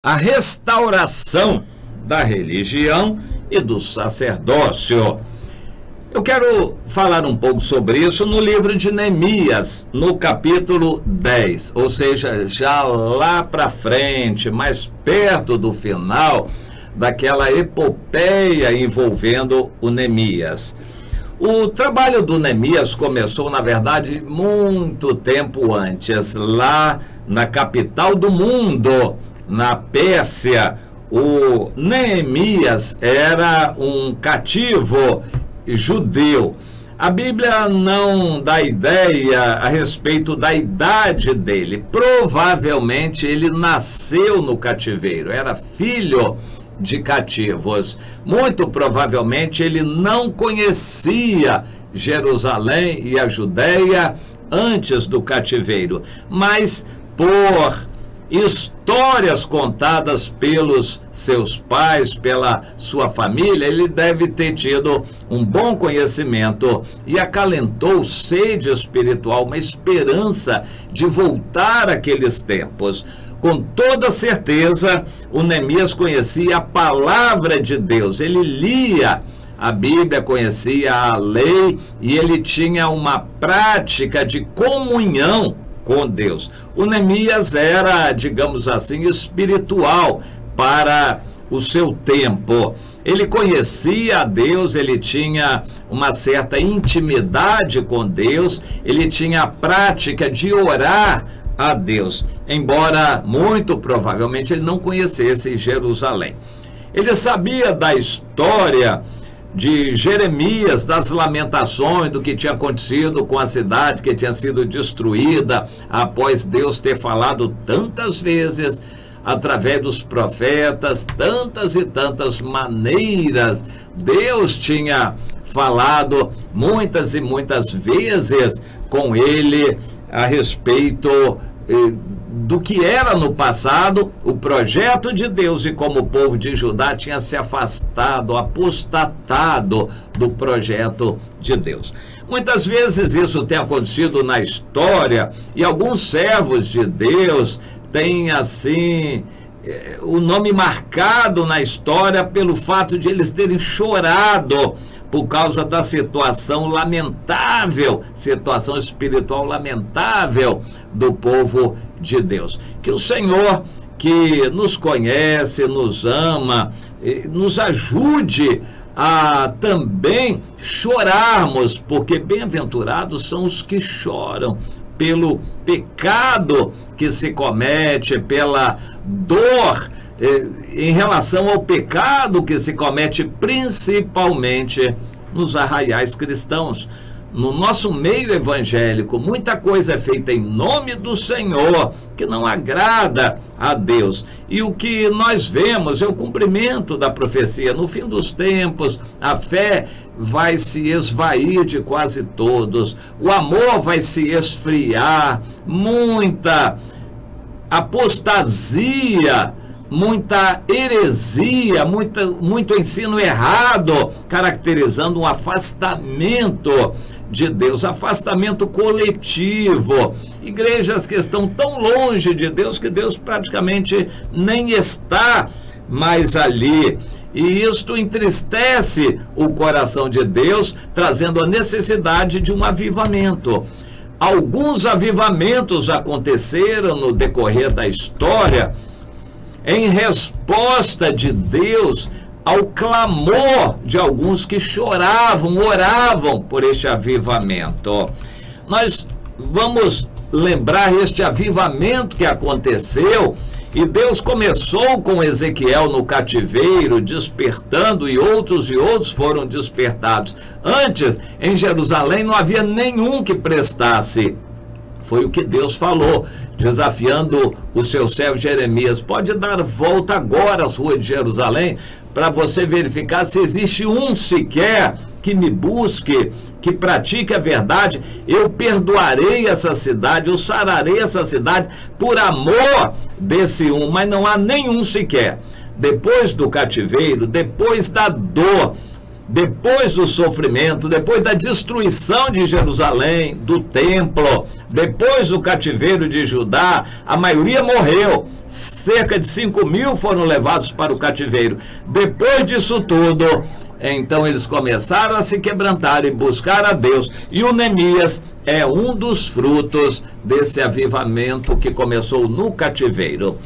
A restauração da religião e do sacerdócio. Eu quero falar um pouco sobre isso no livro de Neemias, no capítulo 10, ou seja, já lá para frente, mais perto do final daquela epopeia envolvendo o Neemias. O trabalho do Neemias começou, na verdade, muito tempo antes, lá na capital do mundo, na Pérsia. O Neemias era um cativo judeu. A Bíblia não dá ideia a respeito da idade dele. Provavelmente ele nasceu no cativeiro, era filho de cativos. Muito provavelmente ele não conhecia Jerusalém e a Judéia antes do cativeiro, mas por histórias contadas pelos seus pais, pela sua família, ele deve ter tido um bom conhecimento e acalentou sede espiritual, uma esperança de voltar àqueles tempos. Com toda certeza, o Neemias conhecia a palavra de Deus, ele lia a Bíblia, conhecia a lei e ele tinha uma prática de comunhão com Deus. O Neemias era, digamos assim, espiritual para o seu tempo. Ele conhecia a Deus, ele tinha uma certa intimidade com Deus, ele tinha a prática de orar a Deus, embora muito provavelmente ele não conhecesse Jerusalém. Ele sabia da história de Jeremias, das lamentações do que tinha acontecido com a cidade que tinha sido destruída após Deus ter falado tantas vezes através dos profetas, tantas e tantas maneiras. Deus tinha falado muitas e muitas vezes com ele a respeito do que era no passado o projeto de Deus e como o povo de Judá tinha se afastado, apostatado do projeto de Deus. Muitas vezes isso tem acontecido na história e alguns servos de Deus têm assim o nome marcado na história pelo fato de eles terem chorado por causa da situação lamentável, situação espiritual lamentável do povo de Deus. Que o Senhor, que nos conhece, nos ama, nos ajude a também chorarmos, porque bem-aventurados são os que choram pelo pecado que se comete, pela dor em relação ao pecado que se comete principalmente nos arraiais cristãos. No nosso meio evangélico, muita coisa é feita em nome do Senhor que não agrada a Deus. E o que nós vemos é o cumprimento da profecia. No fim dos tempos, a fé vai se esvair de quase todos, o amor vai se esfriar, muita apostasia, muita heresia, muito ensino errado, caracterizando um afastamento de Deus, afastamento coletivo, igrejas que estão tão longe de Deus que Deus praticamente nem está mais ali. E isto entristece o coração de Deus, trazendo a necessidade de um avivamento. Alguns avivamentos aconteceram no decorrer da história em resposta de Deus ao clamor de alguns que choravam, oravam por este avivamento. Nós vamos lembrar este avivamento que aconteceu, e Deus começou com Ezequiel no cativeiro, despertando, e outros foram despertados. Antes, em Jerusalém, não havia nenhum que prestasse. Foi o que Deus falou, desafiando o seu servo Jeremias: pode dar volta agora às ruas de Jerusalém, para você verificar se existe um sequer que me busque, que pratique a verdade. Eu perdoarei essa cidade, eu sararei essa cidade por amor desse um, mas não há nenhum sequer. Depois do cativeiro, depois da dor, depois do sofrimento, depois da destruição de Jerusalém, do templo, depois do cativeiro de Judá, a maioria morreu. Cerca de 5.000 foram levados para o cativeiro. Depois disso tudo, então eles começaram a se quebrantar e buscar a Deus. E o Neemias é um dos frutos desse avivamento que começou no cativeiro.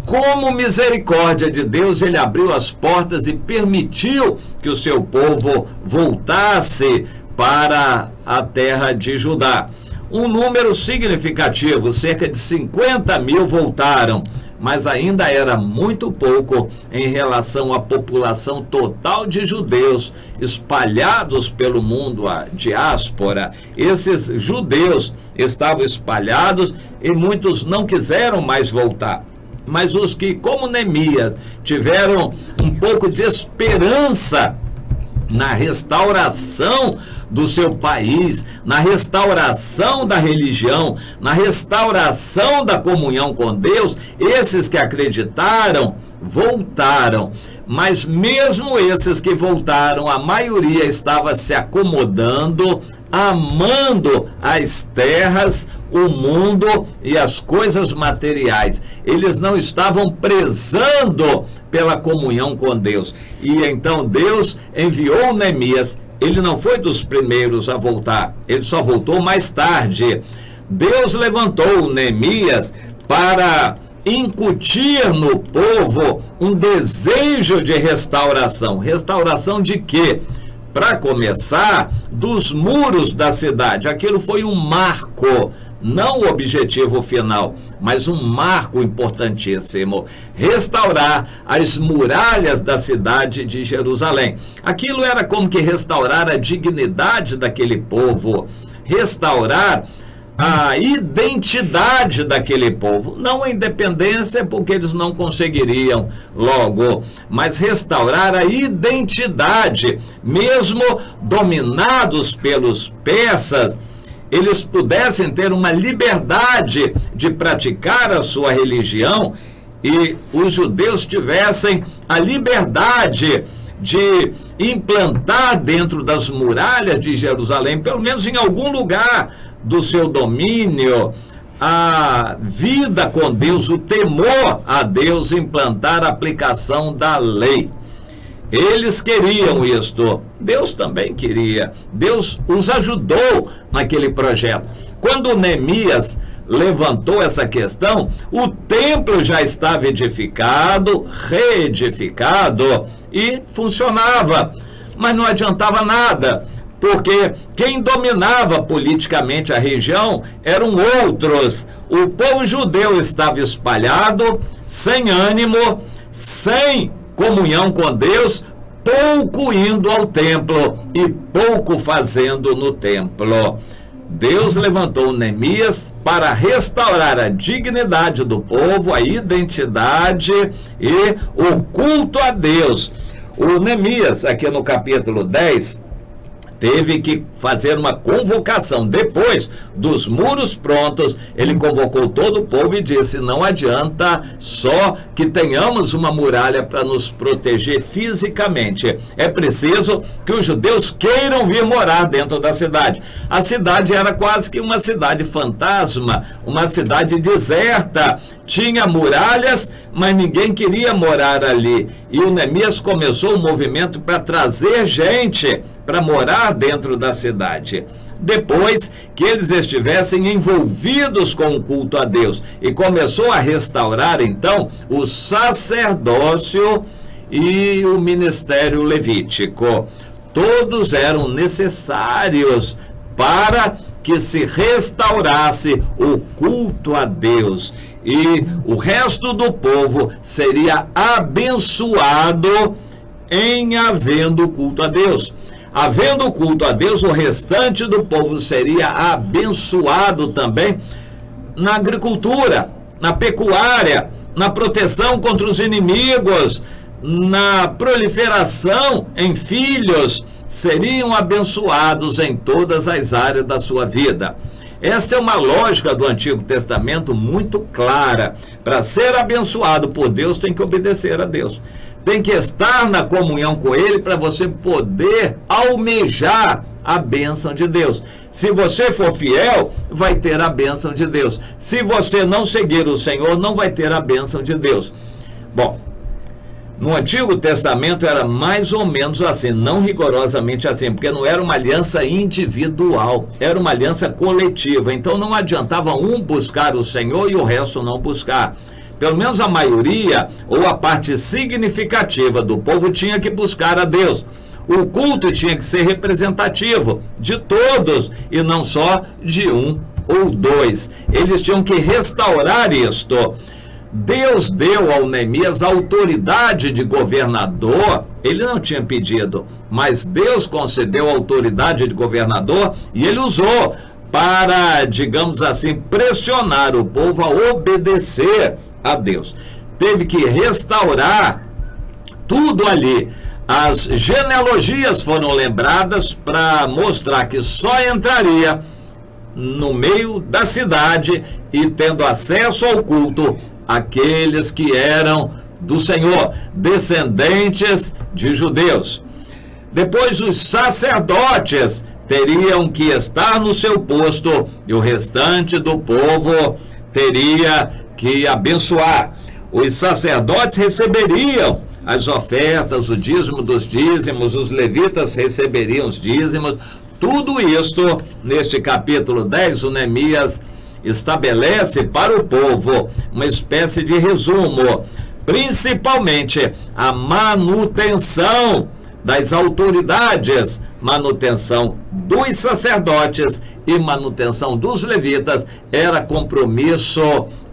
Como misericórdia de Deus, ele abriu as portas e permitiu que o seu povo voltasse para a terra de Judá. Um número significativo, cerca de 50.000 voltaram, mas ainda era muito pouco em relação à população total de judeus espalhados pelo mundo, a diáspora. Esses judeus estavam espalhados e muitos não quiseram mais voltar. Mas os que, como Neemias, tiveram um pouco de esperança na restauração do seu país, na restauração da religião, na restauração da comunhão com Deus, esses que acreditaram, voltaram. Mas mesmo esses que voltaram, a maioria estava se acomodando, amando as terras, o mundo e as coisas materiais. Eles não estavam prezando pela comunhão com Deus. E então Deus enviou Neemias. Ele não foi dos primeiros a voltar, ele só voltou mais tarde. Deus levantou Neemias para incutir no povo um desejo de restauração. Restauração de quê? Para começar, dos muros da cidade. Aquilo foi um marco, não o objetivo final, mas um marco importantíssimo. Restaurar as muralhas da cidade de Jerusalém. Aquilo era como que restaurar a dignidade daquele povo, restaurar a identidade daquele povo, não a independência, porque eles não conseguiriam logo, mas restaurar a identidade. Mesmo dominados pelos persas, eles pudessem ter uma liberdade de praticar a sua religião e os judeus tivessem a liberdade de implantar dentro das muralhas de Jerusalém, pelo menos em algum lugar do seu domínio, a vida com Deus, o temor a Deus, implantar a aplicação da lei. Eles queriam isto, Deus também queria, Deus os ajudou naquele projeto. Quando Neemias levantou essa questão, o templo já estava edificado, reedificado e funcionava, mas não adiantava nada, porque quem dominava politicamente a região eram outros. O povo judeu estava espalhado, sem ânimo, sem comunhão com Deus, pouco indo ao templo e pouco fazendo no templo. Deus levantou Neemias para restaurar a dignidade do povo, a identidade e o culto a Deus. O Neemias, aqui no capítulo 10, teve que fazer uma convocação. Depois dos muros prontos, ele convocou todo o povo e disse: não adianta só que tenhamos uma muralha para nos proteger fisicamente. É preciso que os judeus queiram vir morar dentro da cidade. A cidade era quase que uma cidade fantasma, uma cidade deserta. Tinha muralhas, mas ninguém queria morar ali. E o Neemias começou um movimento para trazer gente para morar dentro da cidade. Depois que eles estivessem envolvidos com o culto a Deus, e começou a restaurar então o sacerdócio e o ministério levítico. Todos eram necessários para que se restaurasse o culto a Deus, e o resto do povo seria abençoado em havendo culto a Deus. Havendo culto a Deus, o restante do povo seria abençoado também na agricultura, na pecuária, na proteção contra os inimigos, na proliferação em filhos. Seriam abençoados em todas as áreas da sua vida. Essa é uma lógica do Antigo Testamento muito clara. Para ser abençoado por Deus, tem que obedecer a Deus. tem que estar na comunhão com Ele para você poder almejar a bênção de Deus. Se você for fiel, vai ter a bênção de Deus. Se você não seguir o Senhor, não vai ter a bênção de Deus. Bom, no Antigo Testamento era mais ou menos assim, não rigorosamente assim, porque não era uma aliança individual, era uma aliança coletiva. Então não adiantava um buscar o Senhor e o resto não buscar. Pelo menos a maioria, ou a parte significativa do povo tinha que buscar a Deus. O culto tinha que ser representativo de todos e não só de um ou dois. Eles tinham que restaurar isto. Deus deu ao Neemias a autoridade de governador. Ele não tinha pedido, mas Deus concedeu a autoridade de governador e ele usou para, digamos assim, pressionar o povo a obedecer a Deus. Teve que restaurar tudo ali. As genealogias foram lembradas para mostrar que só entraria no meio da cidade e tendo acesso ao culto aqueles que eram do Senhor, descendentes de judeus. Depois os sacerdotes teriam que estar no seu posto e o restante do povo teria que abençoar. Os sacerdotes receberiam as ofertas, o dízimo dos dízimos, os levitas receberiam os dízimos. Tudo isso, neste capítulo 10, o Neemias estabelece para o povo uma espécie de resumo, principalmente a manutenção das autoridades, manutenção dos sacerdotes e manutenção dos levitas era compromisso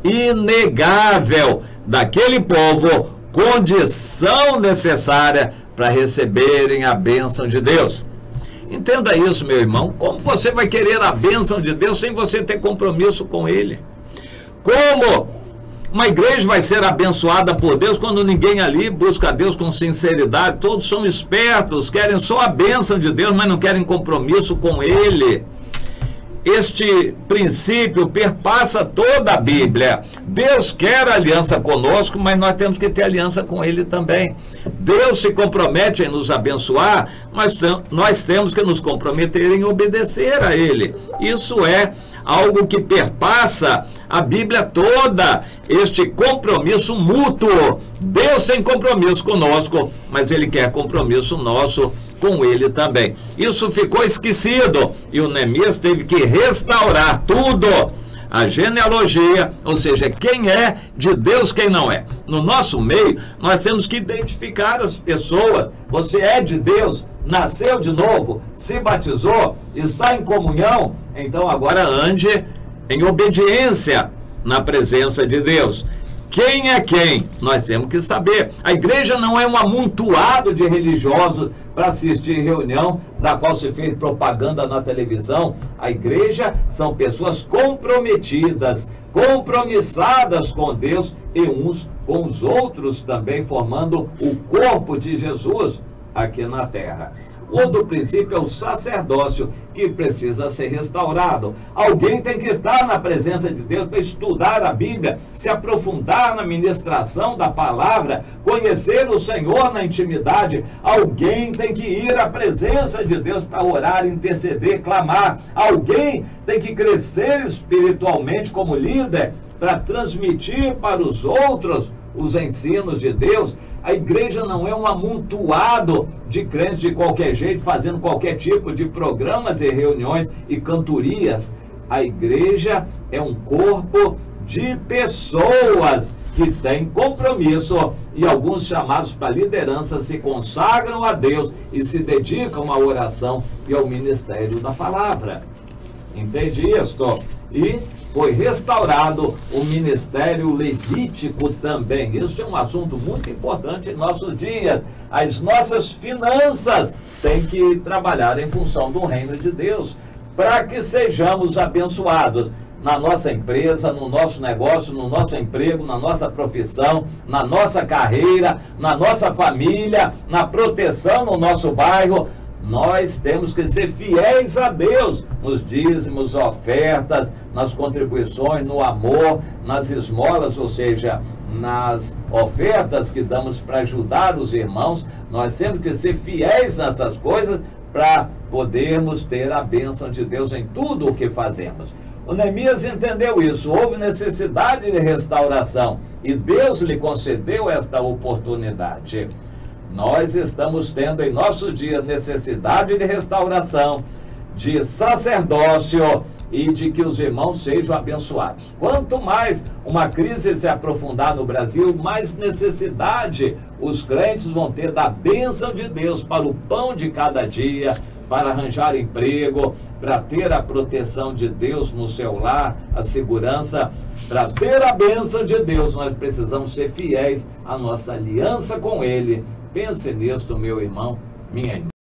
inegável daquele povo, condição necessária para receberem a bênção de Deus. Entenda isso, meu irmão. Como você vai querer a bênção de Deus sem você ter compromisso com Ele? Como uma igreja vai ser abençoada por Deus quando ninguém ali busca a Deus com sinceridade? Todos são espertos, querem só a bênção de Deus, mas não querem compromisso com Ele. Este princípio perpassa toda a Bíblia. Deus quer aliança conosco, mas nós temos que ter aliança com Ele também. Deus se compromete em nos abençoar, mas nós temos que nos comprometer em obedecer a Ele. Isso é algo que perpassa a Bíblia toda, este compromisso mútuo. Deus tem compromisso conosco, mas Ele quer compromisso nosso com Ele também. Isso ficou esquecido e o Neemias teve que restaurar tudo. A genealogia, ou seja, quem é de Deus, quem não é. No nosso meio, nós temos que identificar as pessoas. Você é de Deus, nasceu de novo, se batizou, está em comunhão, então agora ande em obediência na presença de Deus. Quem é quem? Nós temos que saber. A igreja não é um amontoado de religiosos para assistir reunião da qual se fez propaganda na televisão. A igreja são pessoas comprometidas, compromissadas com Deus e uns com os outros também, formando o corpo de Jesus aqui na terra. Outro princípio é o sacerdócio, que precisa ser restaurado. Alguém tem que estar na presença de Deus para estudar a Bíblia, se aprofundar na ministração da palavra, conhecer o Senhor na intimidade. Alguém tem que ir à presença de Deus para orar, interceder, clamar. Alguém tem que crescer espiritualmente como líder para transmitir para os outros os ensinos de Deus. A igreja não é um amontoado de crentes de qualquer jeito, fazendo qualquer tipo de programas e reuniões e cantorias. A igreja é um corpo de pessoas que têm compromisso e alguns chamados para liderança se consagram a Deus e se dedicam à oração e ao ministério da palavra. Entende isto? E foi restaurado o ministério levítico também. Isso é um assunto muito importante em nossos dias. As nossas finanças têm que trabalhar em função do reino de Deus, para que sejamos abençoados na nossa empresa, no nosso negócio, no nosso emprego, na nossa profissão, na nossa carreira, na nossa família, na proteção no nosso bairro. Nós temos que ser fiéis a Deus nos dízimos, ofertas, nas contribuições, no amor, nas esmolas, ou seja, nas ofertas que damos para ajudar os irmãos. Nós temos que ser fiéis nessas coisas para podermos ter a bênção de Deus em tudo o que fazemos. O Neemias entendeu isso, houve necessidade de restauração e Deus lhe concedeu esta oportunidade. Nós estamos tendo em nosso dia necessidade de restauração, de sacerdócio e de que os irmãos sejam abençoados. Quanto mais uma crise se aprofundar no Brasil, mais necessidade os crentes vão ter da bênção de Deus para o pão de cada dia, para arranjar emprego, para ter a proteção de Deus no seu lar, a segurança. Para ter a bênção de Deus, nós precisamos ser fiéis à nossa aliança com Ele. Pense nisso, meu irmão, minha irmã.